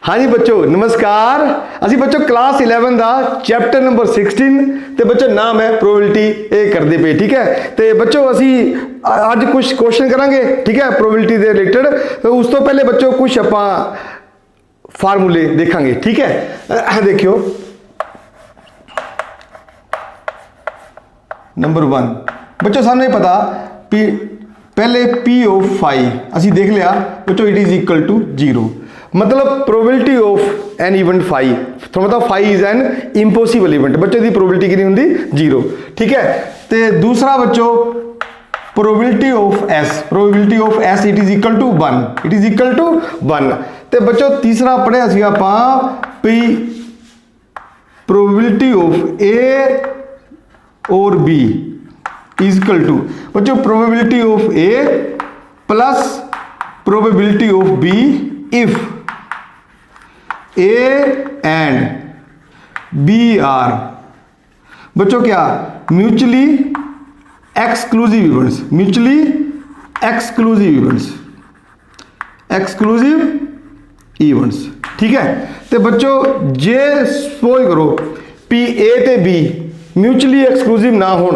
हाँ जी बच्चों नमस्कार। असी बच्चों क्लास 11 का चैप्टर नंबर 16 तो बच्चों नाम है प्रोबेबिलिटी ये करते पे। ठीक है तो बच्चों असी आज कुछ क्वेश्चन करांगे। ठीक है प्रोबेबिलिटी के रिलेटेड। तो उस तो पहले बच्चों कुछ आप फार्मूले देखांगे। ठीक है देखियो नंबर 1 बच्चों सामने पता पहले P ऑफ फाई असी देख लिया बच्चों इट इज इक्वल टू 0 मतलब probability of an event phi तो मतलब phi is an impossible event बच्चों की प्रोबेबिलिटी कितनी होंगी 0। ठीक है तो दूसरा बच्चों probability of S it is equal to 1 it is equal to 1। तो बच्चों तीसरा पढ़िया सी आप पी प्रोबेबिलिटी ऑफ ए और बी इज इक्वल टू बच्चों probability of A plus probability of B if A and B are बच्चों क्या mutually exclusive events. ठीक है तो बच्चों जे सपोज करो पी ए ते बी म्यूचुअली एक्सक्लूसिव ना हो।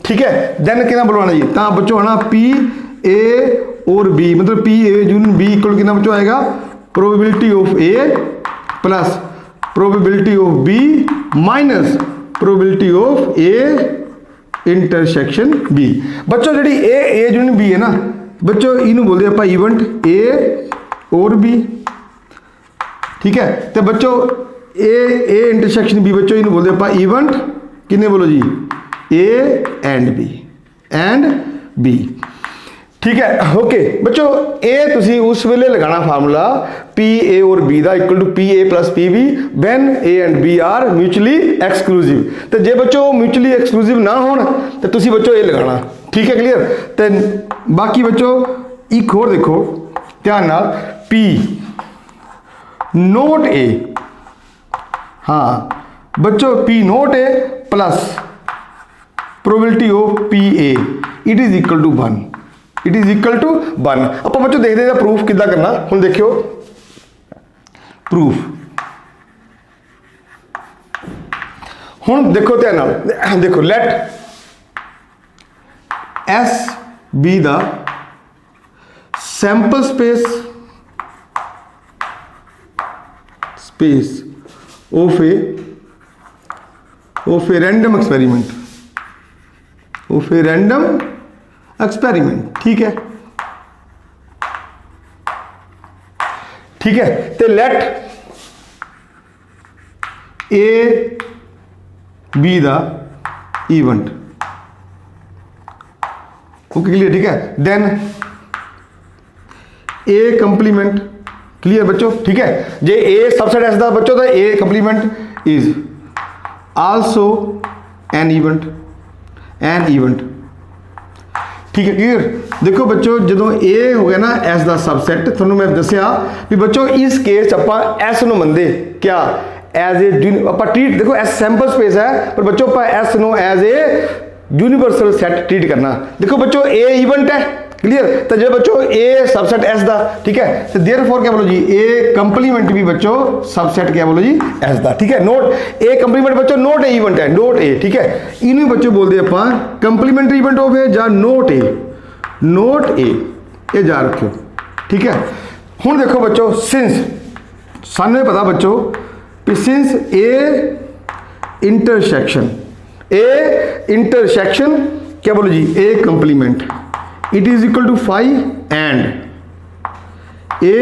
ठीक है देन कितना बुलवाना जी तो बच्चों है ना पी ए और बी मतलब P A union B equal कितना बच्चों आएगा probability of A plus probability of B minus probability of A intersection B. बच्चों जी ए यूनियन बी है ना बच्चों इनू बोलते हैं आप इवेंट ए और बी। ठीक है तो बच्चों ए इंटरसेक्शन बी बच्चों इनू बोलते हैं आप इवेंट किन्ने बोलो जी ए एंड बी। ठीक है ओके बच्चों ए तुसी उस वेले लगाना फार्मूला पी ए और बी का equal to P A plus P B when A and B are mutually exclusive. तो जे बच्चों म्यूचुअली एक्सक्लूसिव ना हो तो तुसी बच्चों ए लगाना। ठीक है क्लियर। तो बाकी बच्चों एक और देखो ध्यान नाल पी नोट ए हाँ बच्चों P not A plus probability of P A it is equal to 1 it is equal to 1। आप बच्चों देखते हैं प्रूफ किदा करना हम देखियो प्रूफ हम देखो ध्यान देखो let S be the sample space of a random experiment. ठीक है तो let A be the event okay clear. ठीक है देन ए कंप्लीमेंट क्लियर बच्चों। ठीक है जे ए सबसेट एस दा बच्चों तो A complement is also an event. ठीक है क्लियर। देखो बच्चों जो ए हो गया ना एस का सबसैट थोड़ा मैं दसिया भी बच्चों इस केस आप एस नो मनते क्या एज ए आप ट्रीट देखो एस सैंपल स्पेस है पर बच्चों आप S know as a universal set treat करना। देखो बच्चों ए इवेंट है क्लियर तो जो बच्चों ए सबसेट एस दा। ठीक है तो देयरफॉर क्या बोलो जी ए कंप्लीमेंट भी बच्चों सबसेट क्या बोलो जी एस दा। ठीक है नोट ए कंप्लीमेंट बच्चों नोट ए इवेंट है नोट ए। ठीक है इन्हें बच्चों बोलते आप कंप्लीमेंट्री इवेंट ऑफ ए जा नोट ए ये जा रखियो। ठीक है हूँ देखो बच्चों सिंस सानू पता बच्चों कि सिंस ए इंटरसेक्शन क्या बोलो जी A complement it is equal to phi and A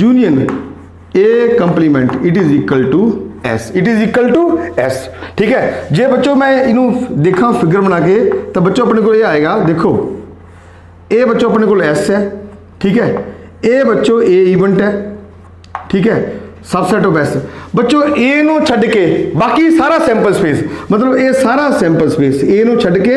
union A complement it is equal to S. ठीक है जे बच्चों मैं इनू देखा फिगर बना के तो बच्चों अपने को ये आएगा देखो ए बच्चों अपने को एस है। ठीक है ए बच्चों ए इवेंट है। ठीक है सबसेट ऑफ एस बच्चों ए नो छड़ के बाकी सारा सैंपल स्पेस मतलब ये सारा सैंपल स्पेस ए नो छड़ के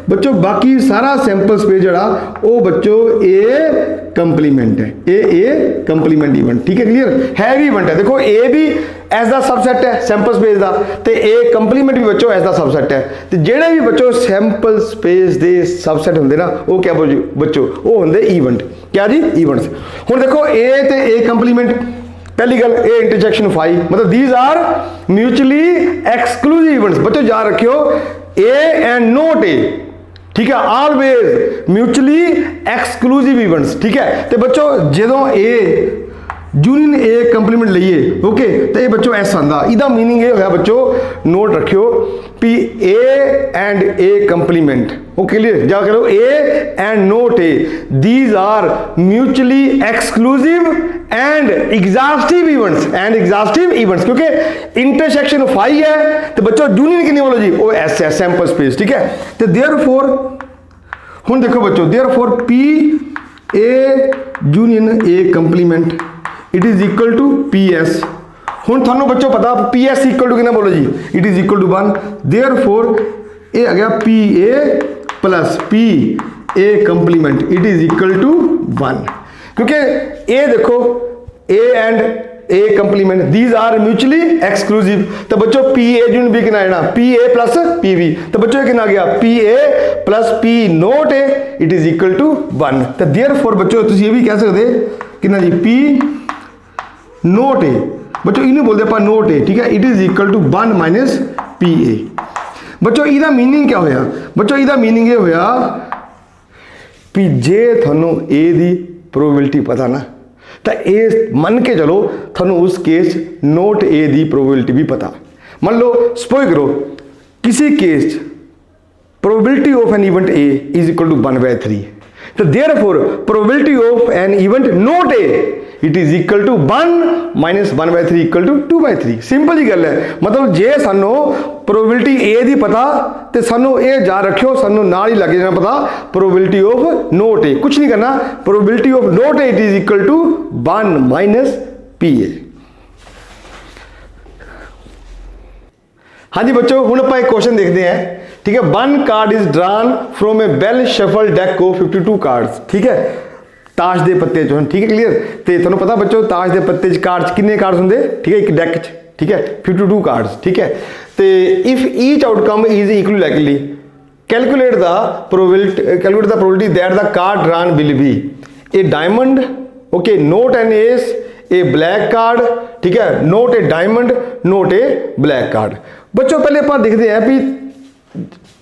बच्चों बाकी सारा सैंपल स्पेस जड़ा वो बच्चों ए कंप्लीमेंट है ए कंप्लीमेंट इवेंट। ठीक है क्लियर है भी इवेंट है। देखो ए भी एस दा सबसेट है सैंपल स्पेस का तो ए कंप्लीमेंट भी बच्चों एस दा सबसेट है। तो जेडे भी बच्चों सैंपल स्पेस के सबसेट होंगे ना वो क्या बच्चों वो होंगे इवेंट क्या जी इवेंट्स। हुण देखो ए ते ए कंप्लीमेंट पहली गल ए इंटरसेक्शन ऑफ आई मतलब these are mutually exclusive events. बच्चों याद रखियो ए एंड नॉट ए, ठीक है, ऑलवेज म्यूचुअली एक्सक्लूसिव इवेंट्स, ठीक है। तो बच्चों जो ए यूनियन ए कंप्लीमेंट लीए ओके तो ये बच्चों ऐसा आंदा इदा मीनिंग ये होया बच्चों नोट रखियो P A and A complement okay clear जा करो A and not A these are mutually exclusive and exhaustive events क्योंकि इंटरसेक्शन ऑफ आई है तो बच्चों यूनियन कितनी बोलो जी वो एस है सैंपल स्पेस, ठीक है। तो देयरफॉर हुन देखो बच्चों therefore P A union A complement it is equal to P S. हुन थानू बच्चों पता पी एस इक्वल टू कितना बोलो जी it is equal to 1 therefore ये आ गया P A plus P A complement it is equal to 1 क्योंकि ए देखो A and A complement these are mutually exclusive. तो बच्चों पी ए यूनियन बी कितना आना P A plus P B तो बच्चों ये कितना गया P A plus P not A it is equal to 1। तो देयरफॉर बच्चों तुम ये भी कह सकते कितना जी पी नोट ए बच्चों इन्हें बोलते हैं नोट ए, ठीक है, it is equal to 1 minus P A. बच्चों इहदा मीनिंग क्या होया बच्चों इहदा मीनिंग ये होया भी जे थानू ए दी प्रोबेबिलिटी पता ना तो ए मन के चलो थानू उस case not A the probability भी पता। मान लो सपोज करो किसी case probability of an event A is equal to 1/3 तो therefore probability of an event not A it is equal to 1 minus 1/3 equal to 2/3 simple ही गल है। मतलब जे सानू प्रोबेबिलिटी ए दी पता तो सानू ए जा रखियो सानू नाल ही लग जाना पता प्रोबेबिलिटी ऑफ नोट ए कुछ नहीं करना probability of not A it is equal to 1 minus P A. हाँ जी बच्चों हुण आपां एक क्वेश्चन देखते हैं, ठीक है। 1 card is drawn from A well shuffle deck of 52 cards, ठीक है, ताश के पत्ते चो, ठीक है क्लीयर। तो तुहानूं पता बच्चों ताश के पत्ते कार्ड्स कितने कार्ड्स होंगे, ठीक है, एक डेक च, ठीक है, 52 कार्ड्स, ठीक है। तो if each outcome is equally likely calculate the probability that the card drawn will be a diamond okay not an ace a black card, ठीक है, not A diamond not a black card. बच्चों पहले आप देखते हैं भी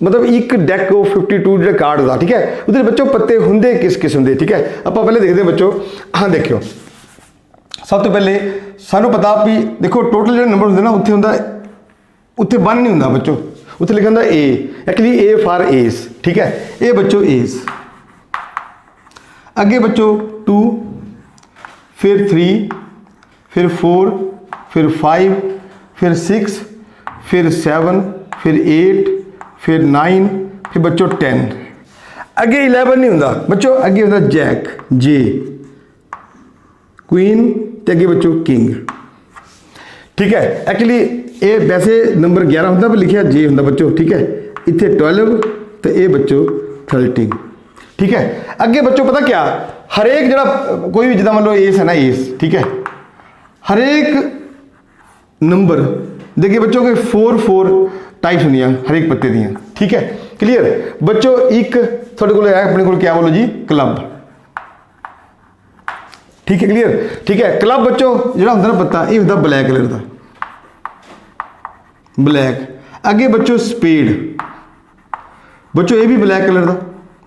मतलब एक डेक ऑफ 52 जो कार्ड था, ठीक है, उधर बच्चों पत्ते होंगे किस किस्म के, ठीक है। आप पहले देखते हैं बच्चों हाँ देखियो सब तो पहले सानू पता भी देखो टोटल जो नंबर होंगे ना उत्थे होंदा उत्थे 1 नहीं होंदा बच्चों उत्थे लिखा होंदा ए एक्चुअली ए फॉर एस, ठीक है, ए बच्चों एस अगे बच्चों 2 फिर 3 फिर 4 फिर 5 फिर 6 फिर 7 फिर 8 फिर 9 फिर बच्चों 10 अगे 11 नहीं होंदा बच्चों अगे होंदा जैक जे क्वीन ते अगे बच्चों किंग, ठीक है। एक्चुअली ये वैसे नंबर 11 होंदा पर लिखा जे होंदा बच्चों, ठीक है, इत्थे 12 तो ये बच्चों 13, ठीक है। अगे बच्चों पता क्या हर एक जरा कोई भी जिदा मान लो एस है ना एस, ठीक है, हर एक नंबर देखिए बच्चों के 4 टाइप्स होंगे हर एक पत्ते दियाँ, ठीक है क्लियर। बच्चों एक थोड़े को है अपने को क्या बोलो जी क्लब, ठीक है क्लियर, ठीक है। क्लब बच्चों जो होंगे ना पत्ता ये होंगे ब्लैक कलर का ब्लैक। अगे बच्चों स्पेड बच्चों ये भी ब्लैक कलर का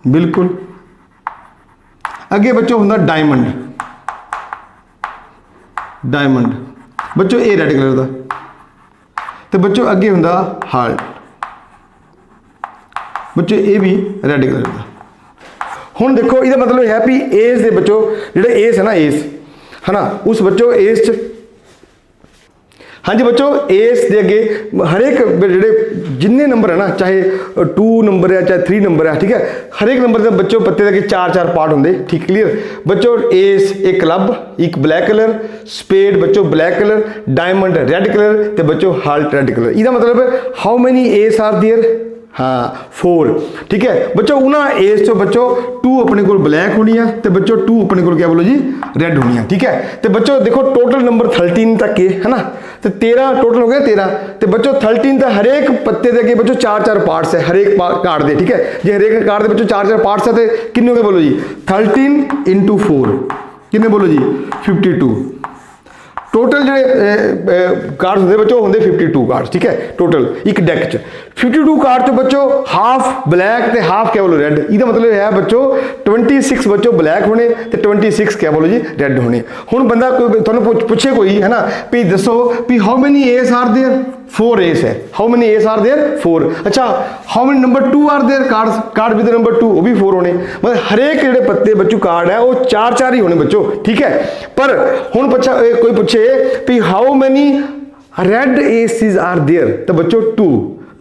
बिल्कुल। अगे बच्चों होंगे डायमंड डायमंड बच्चों ये रेड कलर का। तो बच्चों अगे होंगे हार्ट बच्चों ये भी रेड कलर का। हुण देखो इसका मतलब है भी एस दे बच्चों जो एस है ना एस है ना उस बच्चों एस च हाँ जी बच्चों एस दे अगे हर एक जो जिन्ने नंबर है ना चाहे 2 नंबर है चाहे 3 नंबर है, ठीक है, हर एक नंबर के बच्चों पत्ते के 4 पार्ट होंगे, ठीक क्लियर। बच्चों एस एक क्लब एक ब्लैक कलर स्पेड बच्चों black colour diamond red colour तो बच्चों हार्ट रेड कलर। इसका मतलब how many aces are there हाँ 4, ठीक है। बच्चों उन्हें एस चो बच्चों 2 अपने को ब्लैक होनी है तो बच्चों 2 अपने को क्या बोलो जी रेड होनी है, ठीक है। तो बच्चों देखो टोटल नंबर 13 तक के है ना तो 13 टोटल हो गया 13। तो बच्चों 13 तो हर एक पत्ते के बच्चों 4 पार्ट्स है हर एक कार्ड दे, ठीक है। जो हर एक कार्ड के बच्चों 4 पार्ट्स है तो कितने हो गए बोलो जी 13 × 4 कितने बोलो जी 52 टोटल ਜਿਹੜੇ कार्ड ਹੁੰਦੇ ਬੱਚੋ ਹੁੰਦੇ 52 कार्ड्स ठीक है टोटल एक डेक च 52 कार्ड ਚ ਬੱਚੋ ਹਾਫ ਬਲੈਕ ਤੇ ਹਾਫ ਕਹ ਲੋ ਰੈੱਡ ਇਹਦਾ ਮਤਲਬ ਹੈ ਬੱਚੋ 26 ਬੱਚੋ ਬਲੈਕ ਹੋਣੇ ਤੇ 26 ਕਹ ਲੋ ਜੀ ਰੈੱਡ ਹੋਣੇ ਹੁਣ ਬੰਦਾ ਕੋਈ ਤੁਹਾਨੂੰ ਪੁੱਛੇ ਕੋਈ ਹੈ ਨਾ ਵੀ ਦੱਸੋ ਵੀ how many aces are there 4 aces है how many aces are there 4 अच्छा how many number 2 are there card with number 2 वो भी 4 होने मतलब हरेक जेडे पत्ते बच्चों कार्ड है वो 4 ही होने बच्चों ठीक है पर हुण पूछा कोई पूछे भी how many red aces are there तो बच्चों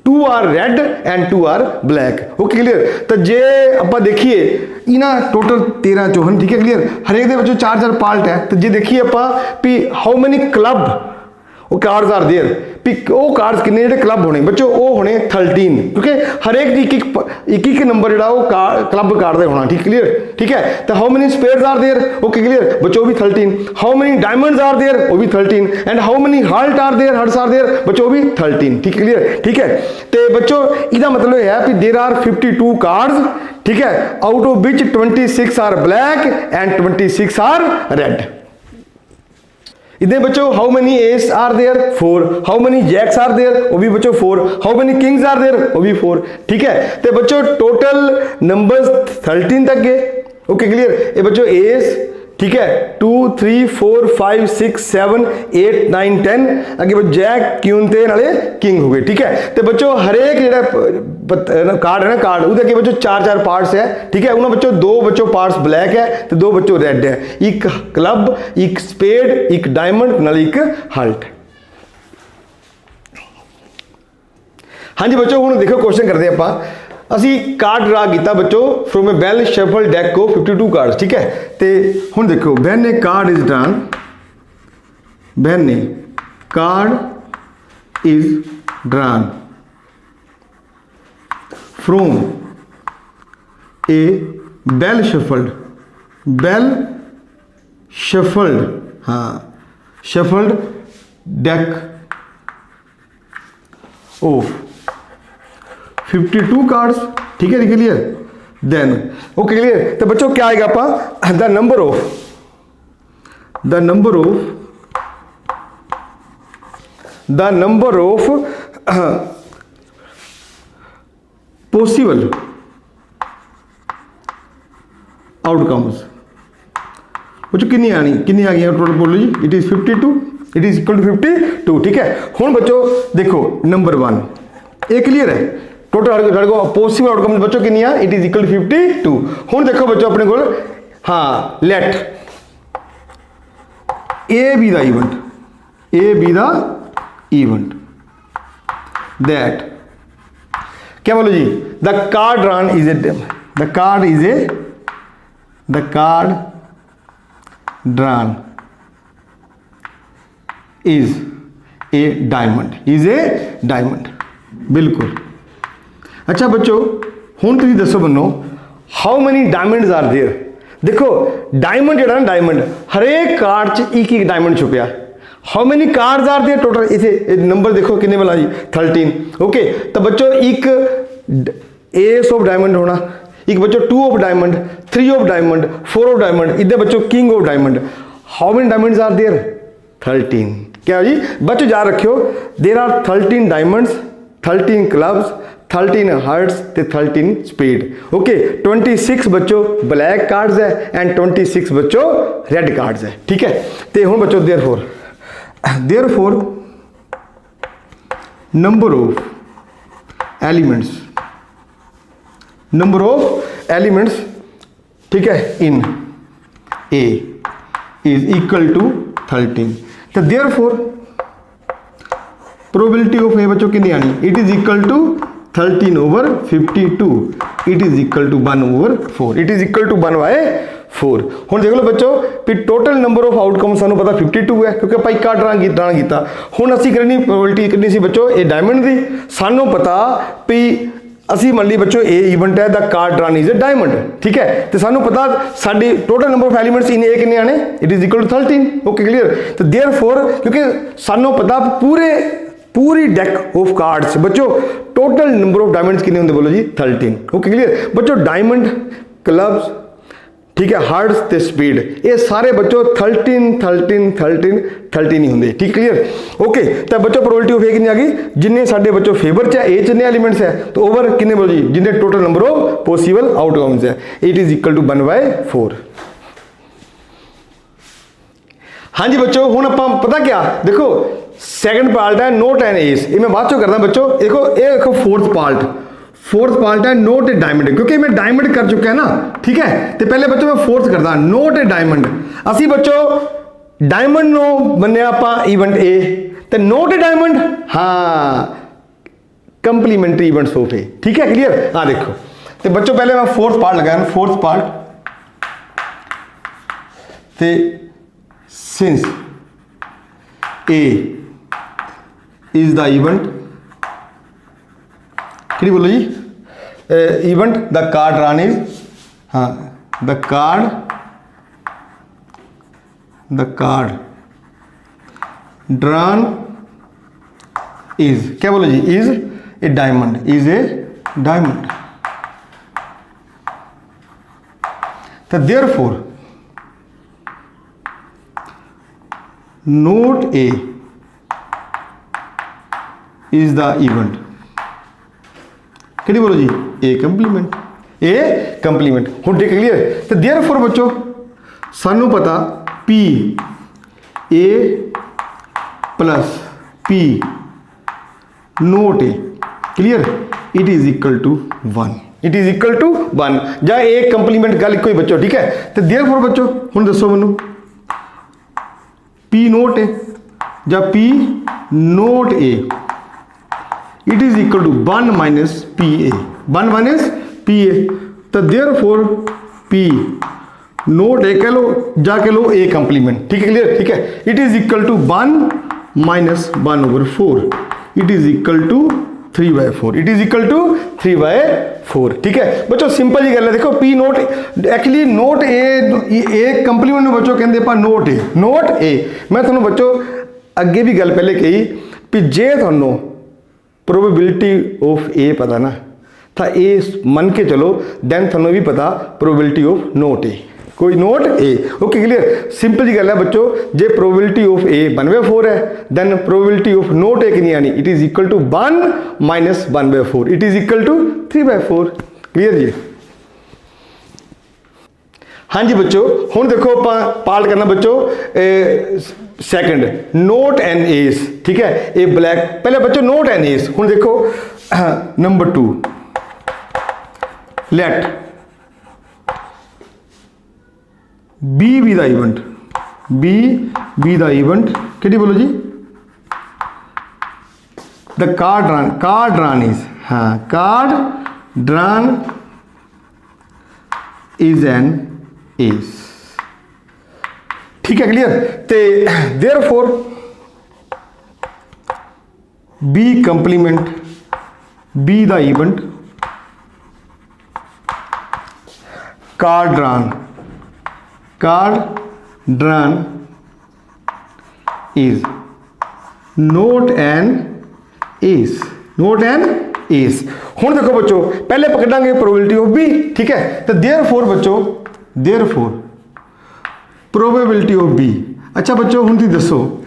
2 are red and 2 are black okay clear तो जे आप देखिए इना टोटल 13 चो हैं ठीक है क्लियर हरेक दे बच्चों 4 पार्ट है तो जे देखिए आप भी हाउ मेनी क्लब वो कार्ड्स आर देयर भी वो कार्ड्स कितने जो क्लब होने बच्चों वो होने 13 क्योंकि हर एक एक नंबर जो क्लब कार्ड का होना ठीक क्लियर ठीक है तो how many spades are there okay clear बच्चों भी 13 how many diamonds are there वो भी 13 and how many heart are there बच्चों भी 13 ठीक क्लियर ठीक है तो बच्चों इसका मतलब है कि देयर आर 52 कार्ड्स ठीक है out of which 26 are black and 26 are red इधर बच्चों how many aces are there 4 how many jacks are there वो भी बच्चों 4 how many kings are there वो भी 4 ठीक है तो बच्चों टोटल नंबर्स 13 तक गए ओके क्लियर ये बच्चों एस ठीक है 2 3 4 5 6 7 8 9 10 अगे जैक क्यून थे नाले किंग हो गए ठीक है तो बच्चों हरेक जो कार्ड है ना कार्ड उसके अगे बच्चों 4 पार्ट्स है ठीक है उन्होंने बच्चों 2 बच्चों पार्ट्स ब्लैक है तो 2 बच्चों रेड है एक क्लब एक स्पेड एक डायमंड नाले एक हार्ट हाँ जी बच्चों हुण देखो क्वेश्चन करते हैं आप असी कार्ड ड्रा किया बच्चों from A well shuffle deck को 52 कार्ड्स ठीक है तो हुण देखो when A card is drawn when A card is drawn from A well shuffled हाँ शफल्ड डेक ऑफ 52 कार्ड्स ठीक है क्लियर देन ओके क्लियर तो बच्चों क्या आएगा आपका the number of possible outcomes बच्चों कितनी आ गई टोटल बोलो जी it is 52 it is equal to 52 ठीक है हुण बच्चों देखो नंबर 1 ये क्लियर है टोटल पॉसिबल आउटकम बच्चों कितनी है इट इज इक्वल टू 52 हुण देखो बच्चों अपने को हाँ let A be the event that क्या बोलो जी the card drawn is a diamond बिल्कुल अच्छा बच्चों हुण तुसीं दसो मनो how many diamonds are there देखो डायमंड जो डायमंड हरेक कार्ड च एक डायमंड छुपया how many cards are there total इसे नंबर देखो कितने वाला जी 13 ओके तो बच्चों एक एस ऑफ डायमंड होना एक बच्चों 2 of diamond 3 of diamond 4 of diamond इधर बच्चों king of diamond how many diamonds are there 13 क्या जी बच्चों याद रखियो there are 13 diamonds 13 clubs 13 hearts ते 13 स्पेड ओके 26 बच्चों ब्लैक कार्ड्स है एंड 26 बच्चों रेड कार्ड्स है ठीक है तो हुण बच्चों देयरफॉर नंबर ऑफ एलिमेंट्स ठीक है in A is equal to 13 तो देयरफॉर प्रोबेबिलिटी ऑफ ए बच्चों कितनी आनी it is equal to 13 over 52 it is equal to 1 over 4 it is equal to 1 by 4 हुण देख लो बच्चों भी टोटल नंबर ऑफ आउटकम सानू पता 52 है क्योंकि ਆਪਾਂ ਇੱਕ ड्रा ਕੀਤਾ हुण ਅਸੀਂ करनी प्रोबेबिलिटी कितनी सी बच्चों ये डायमंड दी सानू पता भी ਅਸੀਂ ਮੰਨ ਲਈ ਬੱਚੋ ਇਹ ਇਵੈਂਟ ਹੈ ਦਾ card drawn is a diamond ਠੀਕ ਹੈ ਤੇ ਸਾਨੂੰ ਪਤਾ ਸਾਡੀ total number of elements in ਇਹ ਕਿੰਨੇ ਆਣੇ it is equal to 13 okay clear ਤੇ देयरफॉर क्योंकि ਸਾਨੂੰ पता पूरी डेक ऑफ कार्ड्स बच्चों टोटल नंबर ऑफ डायमंड्स कितने होंगे बोलो जी 13 ओके क्लियर बच्चों डायमंड क्लब्स ठीक है, हर्ट्स ते स्पीड, ये सारे बच्चों 13 ही होंगे। ठीक क्लियर, ओके। तो बच्चों प्रोबेबिलिटी ऑफ ए कितनी आ गई, जिन्ने साडे बच्चों फेवर च है, ए जिन्ने एलिमेंट्स है, तो ओवर कितने बोलो जी, जिन्ने total number of possible outcomes है, इट इज इक्वल टू 1/4। हाँ जी बच्चों, हुण आपां पता क्या देखो, सैकेंड पार्ट है नोट एंड एस, ये मैं बाद चो करदा बच्चों। देखो ये देखो फोर्थ पार्ट है नोट ए डायमंड, क्योंकि मैं डायमंड कर चुका है ना, ठीक है। तो पहले बच्चों मैं फोर्थ करदा नोट ए डायमंड, असी बच्चों डायमंड नो बन्निया आपां इवेंट ए, तो नोट ए डायमंड हाँ कंप्लीमेंट्री इवेंट्स ऑफ ए। ठीक है क्लियर, हाँ देखो। तो बच्चों पहले मैं फोर्थ पार्ट लगाया, फोर्थ पार्ट ते since A is the event, कि बोलो जी, event the card drawn is, हाँ द कार्ड ड्रॉन इज, क्या बोलो जी, is a diamond, is a diamond. तो therefore not A is the event, कि बोलो जी, ए कंप्लीमेंट, ए कंप्लीमेंट। हुण ठीक क्लियर। तो देयरफॉर बच्चों सानू पता P A plus P not A, clear, it is equal to 1, it is equal to 1 ਜਾਂ ए कंप्लीमेंट गल कोई बच्चों, ठीक है। तो देयरफॉर बच्चों हुण दसो मैनू पी नोट ए ਜਾਂ P not A it is equal to 1 minus P A, 1 minus P A. तो देयरफॉर पी नोट ए कह लो जा कह लो ए कंप्लीमेंट, ठीक है क्लियर, ठीक है। It is equal to 1 minus 1/4, it is equal to 3/4, it is equal to 3/4। ठीक है बच्चों, सिंपल जी गल है। देखो P not actually not A complement बच्चों कहते पा नोट ए। मैं थोड़ा बच्चों अगे भी गल पहले कही भी जे थोनों प्रोबेबिलिटी ऑफ ए पता ना था, ए मन के चलो दैन थोनों भी पता प्रोबेबिलिटी ऑफ नोट ए, कोई not A. Okay clear, simple जी गल है बच्चों, जे प्रोबेबिलिटी ऑफ ए 1/4 है then probability of not A कितनी आनी, it is equal to 1 minus 1/4, it is equal to 3/4। Clear जी। हाँ जी बच्चों, हुण देखो आप पार्ट करना बच्चों सैकेंड नोट एंड एस, ठीक है। ए ब्लैक पहले बच्चों नोट एंड एस। हुण देखो number 2 let B be the event, B be the event, कि बोलो जी, द कार्ड ड्रॉन इज, हाँ card drawn is an ace, ठीक है क्लियर। ते therefore B complement be the event card drawn is not an ace, not an ace. हुण देखो बच्चों पहले पकड़ांगे प्रोबेबिलिटी ऑफ बी, ठीक है। तो देयरफॉर बच्चों देयरफॉर प्रोबेबिलिटी ऑफ बी। अच्छा बच्चों हुण तुसीं दसो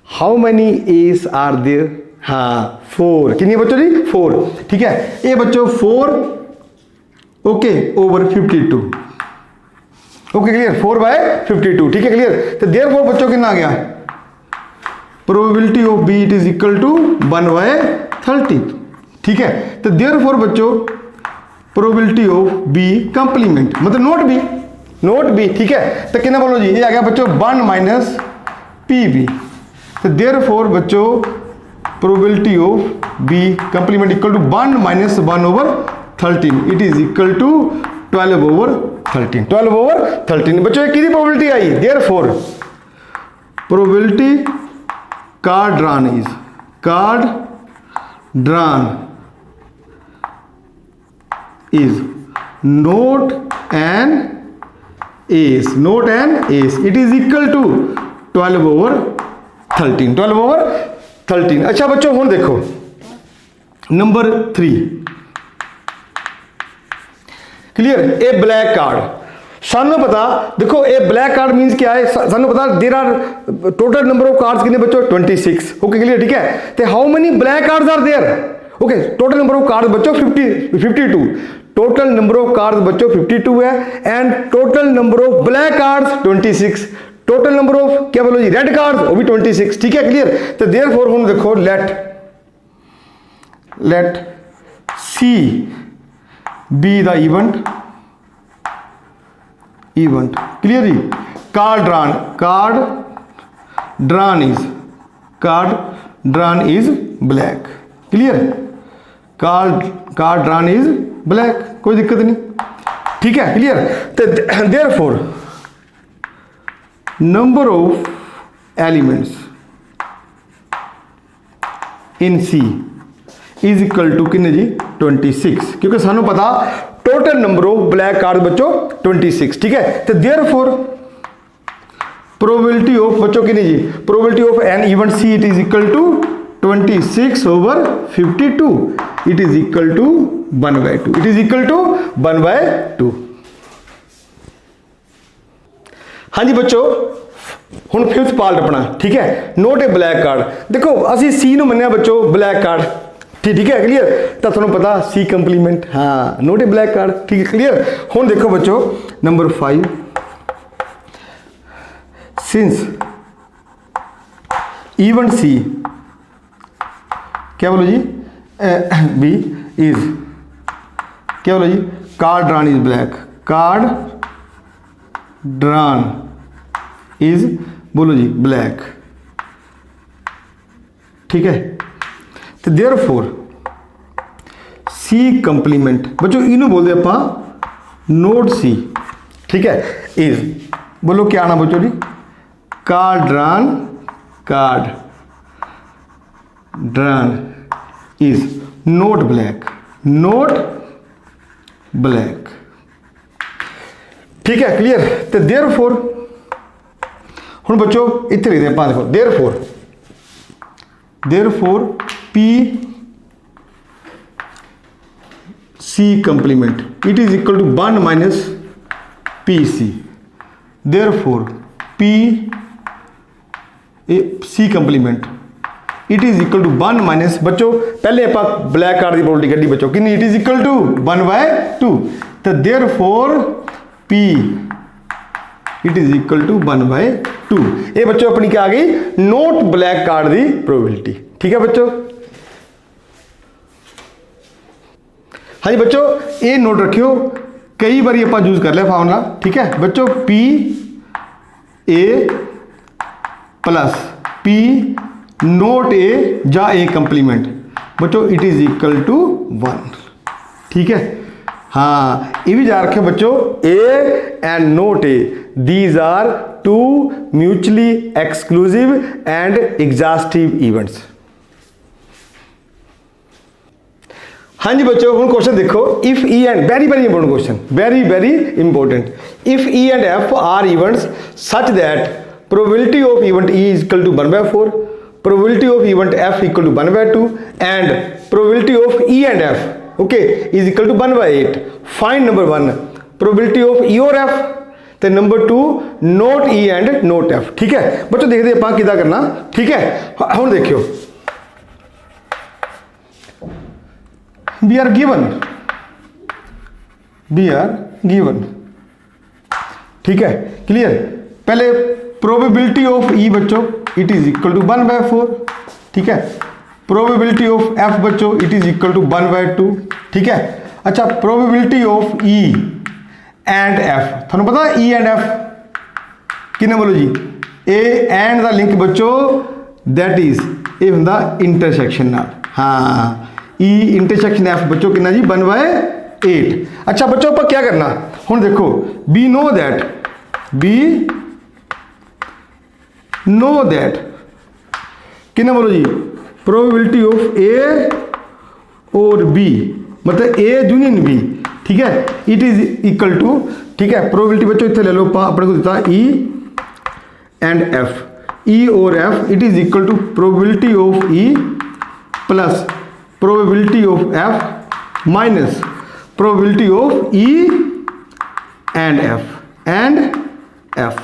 how many aces are there, हाँ 4, कितनी बच्चों जी 4, ठीक है। ये बच्चों 4 ओके ओवर 52, ओके क्लियर, 4/52, ठीक है क्लियर। तो देयरफॉर बच्चों कितना आ गया, probability of B it is equal to 1/30, ठीक है। तो देयरफॉर बच्चों प्रोबेबिलिटी ऑफ बी कंप्लीमेंट मतलब नोट बी, ठीक है। तो कितना बोलो जी, ये आ गया बच्चों 1 माइनस पी बी। तो देयरफॉर बच्चों probability of B complement equal to 1 minus 1/13, it is equal to 12/13, 12/13। बच्चों ये कितनी प्रोबेबिलिटी आई, therefore probability card drawn is not an ace, it is equal to 12/13, 12/13। अच्छा बच्चों हुण देखो number 3 clear, a black card सानू पता देखो ये ब्लैक कार्ड मीन्स क्या है, सानू पता there are total number of cards कितने बच्चों 26। ओके क्लियर, ठीक है। तो how many black cards are there, okay total number of cards बच्चों 52, टोटल नंबर ऑफ कार्ड्स बच्चों 52 है and total number of black cards 26, total number of क्या बोलो जी रेड कार्ड्स वो भी 26, ठीक है क्लियर। तो देयरफॉर हम देखो let C be the event clear जी। Card drawn is black, clear, card drawn is black, कोई दिक्कत नहीं, ठीक है क्लियर। तो therefore number of elements in C is equal to कितने जी 26, क्योंकि सानू पता total number of black card बच्चों 26, ठीक है। तो देयरफॉर प्रोबेबिलिटी ऑफ बच्चों कितनी जी, probability of an event C it is equal to 26/52, it is equal to 1/2, it is equal to 1/2। हाँ जी बच्चों हुण फिफ्थ पार्ट अपना, ठीक है, नोट ए ब्लैक कार्ड। देखो असी सी नूं मन्निया बच्चों ब्लैक कार्ड, ठीक है क्लियर। तो तुहानूं पता सी कंप्लीमेंट, हाँ नोट ए ब्लैक कार्ड, ठीक है क्लियर। हुण देखो बच्चों नंबर 5, सिंस इवेंट सी क्या बोलो जी बी इज क्या बोलो जी card drawn is black, card drawn is बोलो जी ब्लैक, ठीक है। तो देयरफॉर सी कंप्लीमेंट बच्चों इनू बोलते आप नोट सी, ठीक है, इज बोलो क्या आना बच्चों जी card drawn is not black, ठीक है क्लियर। तो देयरफॉर हुण बच्चों इत्थे लिखदे आपां देखो therefore P C complement it is equal to 1 minus P C, therefore P C complement it is equal to 1 minus बच्चों पहले आप ब्लैक कार्ड की प्रोबेबिलिटी कड्डी बच्चों कि इट इज इक्वल टू 1/2। तो therefore P it is equal to 1/2। ये बच्चों अपनी क्या आ गई नोट ब्लैक कार्ड की प्रोबेबिलिटी, ठीक है बच्चों। हाँ जी बच्चों ये नोट रखियो, कई बार आप यूज कर लिया फार्मूला, ठीक है बच्चों P A plus P not A जा ए कंप्लीमेंट बच्चों इट इज इक्वल टू 1, ठीक है। हाँ ये भी जा रखे बच्चों A and not A these are two mutually exclusive and exhaustive events. हाँ जी बच्चों हम क्वेश्चन देखो, if E and very important question, very important, if E and F are events such that probability of event E is equal to 1/4, probability of event F equal to 1/2 and probability of E and F okay is equal to 1/8, find number 1 probability of E or F, तो number 2 note E and note F, ठीक है बच्चों। देखते हैं आप किदा करना, ठीक है। हम देखियो we are given, ठीक है क्लियर। पहले प्रोबेबिलिटी ऑफ ई बच्चों इट इज इक्वल टू 1/4, ठीक है। प्रोबेबिलिटी ऑफ एफ बच्चों इट इज इक्वल टू 1/2, ठीक है। अच्छा probability of E and F थानू पता ई एंड एफ किन्ने बोलो जी ए एंड दा लिंक बच्चों दैट इज ये हुंदा इंटरसेक्शन नाल, हाँ ई इंटरसेक्शन एफ बच्चों कितना जी 1/8। अच्छा बच्चों आप क्या करना हुण देखो वी नो दैट कितना बोलो जी प्रोबेबिलिटी ऑफ ए और बी मतलब ए यूनियन बी, ठीक है इट इज इक्वल टू, ठीक है प्रोबेबिलिटी बच्चों इतने ले लो अपने को दिता ई एंड एफ, ई और F it is equal to probability of E plus probability of F minus probability of E and F, and F.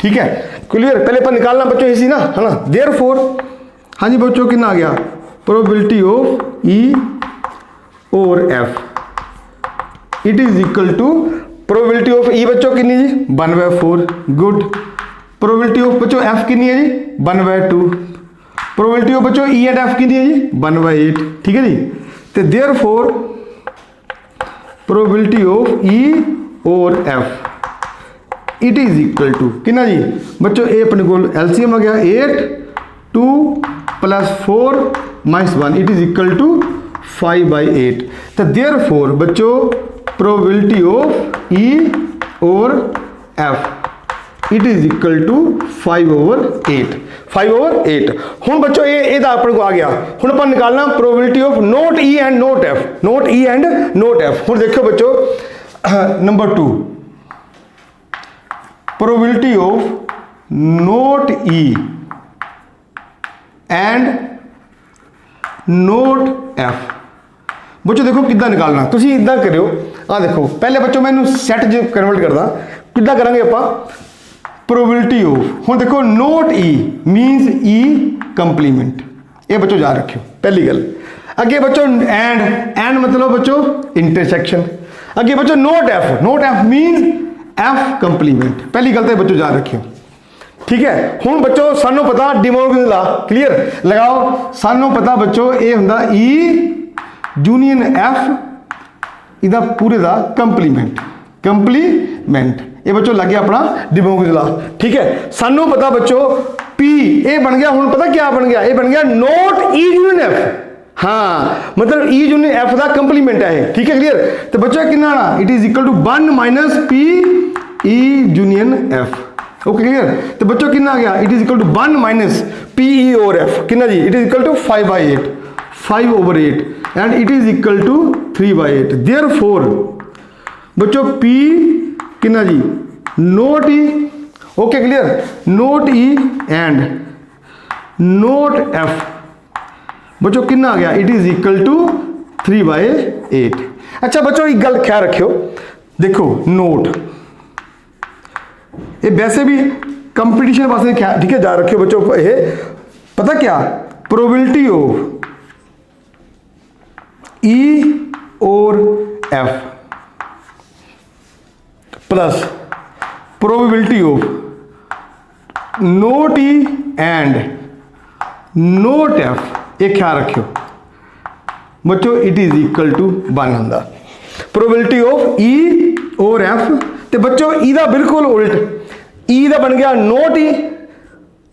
ठीक है, क्लियर। पहले अपन निकालना बच्चों इसी ना, है ना। देयरफॉर हाँ जी बच्चों कितना आ गया, प्रोबेबिलिटी ऑफ ई और F it is equal to probability of E बच्चों कितनी जी 1/4। गुड। प्रोबेबिलिटी ऑफ बच्चों एफ कितनी है जी 1/2। प्रोबेबिलिटी ऑफ बच्चों ई एंड एफ कितनी है जी 1/8। ठीक है जी। तो देयरफॉर प्रोबेबिलिटी ऑफ ई और F it is equal to कितना जी बच्चों, ए अपने को एलसीएम आ गया 8 2 + 4 - 1 इट इज इक्वल टू 5/8। तो देयरफॉर बच्चों प्रोबेबिलिटी ऑफ ई और F it is equal to 5/8। 5/8 हूँ बच्चों ये अपन को आ गया। हूँ अपन निकालना probability of not E and not F. Note E and not F. हूँ देखो बच्चों number 2 probability of not E and not F. बच्चों देखो कितना निकालना, तुसी इदा करो। आ देखो पहले बच्चों मैं सैट जो कन्वर्ट करदा किदा करांगे आपां, प्रोबेबिलिटी ऑफ हूँ देखो नोट ई मीनस ई कंप्लीमेंट। ये बच्चों याद रखियो पहली गल। अगे बच्चों एंड मतलब बच्चों इंटरसेक्शन। अगे बच्चों नोट एफ मीनस एफ कंप्लीमेंट। पहली गल तो बच्चों याद रखियो। ठीक है, हुण बच्चों सानू पता डिमोर्गन ला क्लियर लगाओ। सानू पता बच्चों ये हुंदा ई यूनियन एफ इदा पूरे दा कंप्लीमेंट। ये बच्चों लग गया अपना डिमोर्गन ला। ठीक है, सानू पता बच्चों पी ए बन गया। हुण पता क्या बन गया, ये बन गया नोट ई यूनियन एफ। हाँ मतलब ई यूनियन एफ का कंप्लीमेंट है। ठीक है क्लियर। तो बच्चों कितना आना, it is equal to 1 - P E union F. Okay clear. तो बच्चों कितना आ गया, it is equal to 1 - P E और एफ कितना जी, it is equal to 5/8 5/8 and it is equal to 3/8। Therefore बच्चों पी कितना जी not E. Okay clear, not E and not F बच्चों कितना आ गया, इट इज इक्वल टू 3/8। अच्छा बच्चों एक गल ख्याल रखियो, देखो नोट ये वैसे भी कंपटीशन वास्ते ठीक है याद रखियो बच्चों। ये पता क्या प्रोबेबिलिटी ऑफ ई और F plus probability of not E and not F, ये ख्याल रखियो बच्चों, इट इज इक्वल टू 1 होंदा। प्रोबेबिलिटी ऑफ ई और एफ। तो बच्चों ई दा बिल्कुल उल्ट, ई दा बन गया नोट ई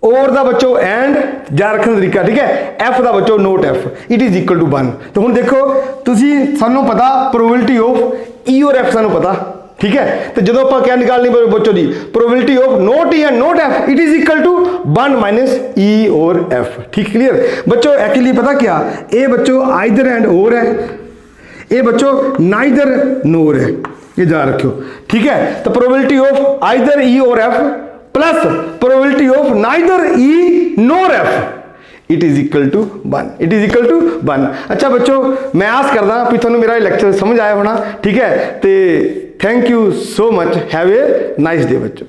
और दा बच्चों एंड जा रखने का तरीका। ठीक है, एफ दा बच्चों not F it is equal to 1। तो हुण देखो तुसी सानू पता प्रोबेबिलिटी ऑफ ई और एफ सानू पता। ठीक है, तो जो आप क्या निकालनी बच्चों की probability of not E and not F it is equal to 1 - E और एफ। ठीक क्लियर बच्चों। एक्चुअली पता क्या ये बच्चों आइदर एंड और है, ये बच्चों नाइदर नोर है, ये याद रखियो। ठीक है, तो प्रोबेबिलिटी ऑफ आइदर ई और F plus probability of neither E nor F it is equal to 1। It is equal to 1। अच्छा बच्चों मैं आस करदा भी तुहानू मेरा लेक्चर समझ आया होना। ठीक है, तो thank you so much, have a nice day बच्चों।